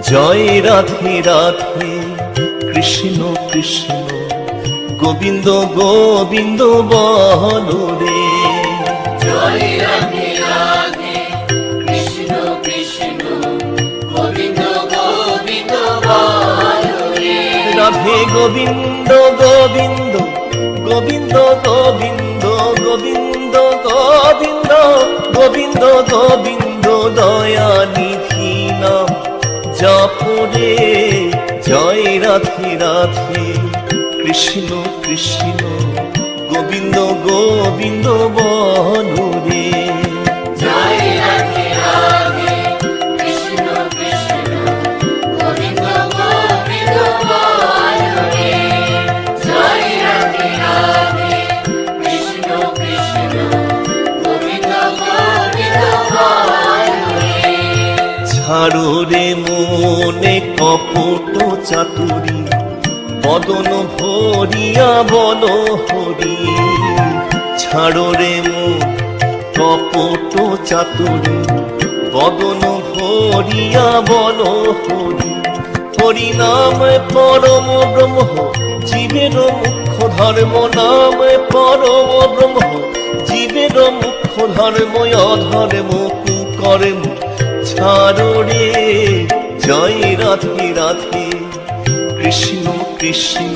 জয় রাধে রাধে কৃষ্ণ কৃষ্ণ গোবিন্দ গোবিন্দ বলো রে। জয় রাধে রাধে কৃষ্ণ কৃষ্ণ গোবিন্দ গোবিন্দ বলো রে। রাধে গোবিন্দ গোবিন্দ গোবিন্দ গোবিন্দ গোবিন্দ গোবিন্দ গোবিন্দ গোবিন্দ দয়ানিধি নাম জপরে। জয় রাধে রাধে কৃষ্ণ কৃষ্ণ গোবিন্দ গোবিন্দ বলো রে। জয় রাধে রাধে কৃষ্ণ কৃষ্ণ গোবিন্দ গোবিন্দ বলো রে। জয় রাধে রাধে কৃষ্ণ কৃষ্ণ গোবিন্দ গোবিন্দ বলো রে। ছাড়ো রে মনে কপট চাতুরী বদন ভরিয়া বল হরি। ছাড়ো রে মন কপট চাতুরী বদন ভরিয়া বল হরি। হরি নাম পরম ব্রহ্ম জীবের মুখ্য ধর্ম। নাম পরম ব্রহ্ম জীবের মুখ্য ধর্ম। অধর্ম কুকর্ম ছাড়ো রে। জয় রাধে রাধে কৃষ্ণ কৃষ্ণ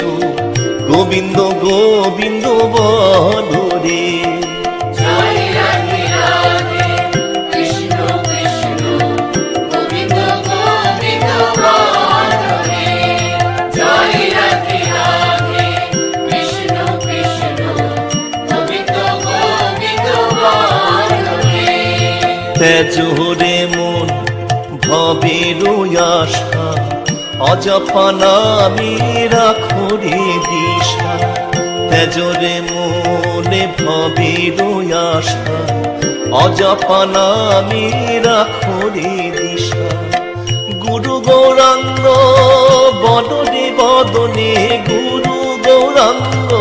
গোবিন্দ গোবিন্দ বলো রে। জয় রাধে রাধে কৃষ্ণ কৃষ্ণ গোবিন্দ গোবিন্দ বলো রে। জয় রাধে রাধে কৃষ্ণ কৃষ্ণ গোবিন্দ গোবিন্দ বলো রে। তেজরে মন ভবের আশা অজপা নামে রাখো রে দিশা। তেজরে মনে ভবের আশা অজপা নামে রাখো রে দিশা। গুরু গৌরাঙ্গ বদনে বদনে গুরু গৌরাঙ্গ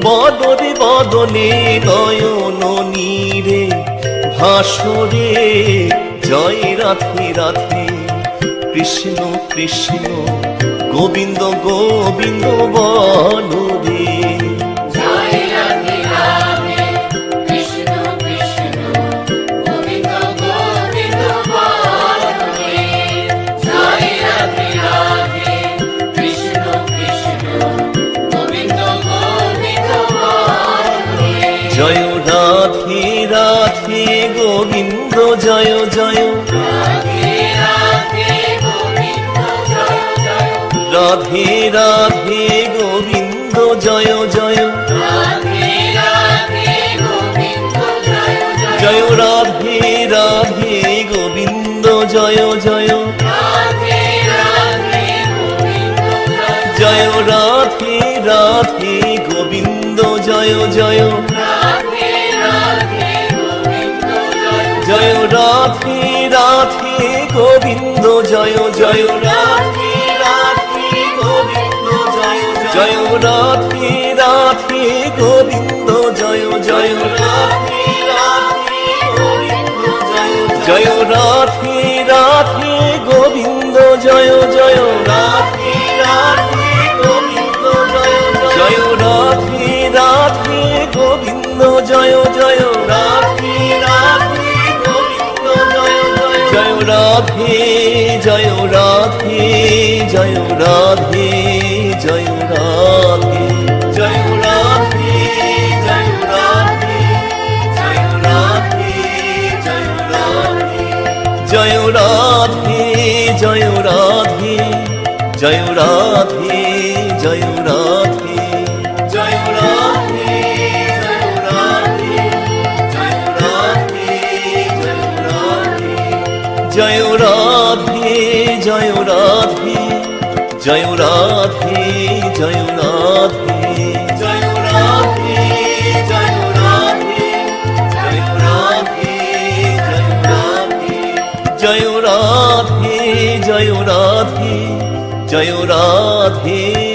বদনে বদনে নয়ন নীরে ভাসরে। জয় রাধে রাধে কৃষ্ণ কৃষ্ণ গোবিন্দ গোবিন্দ বলো রে। জয় রাধে রাধে কৃষ্ণ কৃষ্ণ গোবিন্দ গোবিন্দ বলো রে। জয় রাধে রাধে কৃষ্ণ কৃষ্ণ গোবিন্দ গোবিন্দ বলো রে। জয় রাধে রাধে গোবিন্দ জয় জয়। রাধে রাধে গোবিন্দ জয় জয়। রাধে রাধে গোবিন্দ জয় জয়। রাধে রাধে গোবিন্দ জয় জয়। জয় রাধে রাধে গোবিন্দ জয় জয়। রাধে রাধে গোবিন্দ জয় জয়। জয় রাধে রাধে গোবিন্দ জয় জয়। রাধে রাধে গোবিন্দ জয় জয়। জয় রাধে রাধে গোবিন্দ জয় জয়। রাধে রাধে গোবিন্দ জয় জয়। জয় রাধে রাধে গোবিন্দ জয় জয়। রাধে রাধে গোবিন্দ জয় জয়। জয় রাধে রাধে গোবিন্দ জয় জয়। রাধে রাধে গোবিন্দ জয় জয়। জয় রাধে রাধে গোবিন্দ জয় জয়। রাধে রাধে গোবিন্দ জয় জয়। জয় রাধে জয় রাধে জয় রাধে জয় রাধে। জয় রাধে জয় রাধে জয় রাধে জয় রাধে। জয় রাধে জয় রাধে জয় রাধে জয় রাধে। জয় রাধে জয় রাধে জয় রাধে জয় রাধে। জয় রাধে জয় রাধে জয় রাধে জয় রাধে। জয় রাধে জয় রাধে জয় রাধে জয় রাধে। জয় রাধে জয় রাধে জয় রাধে।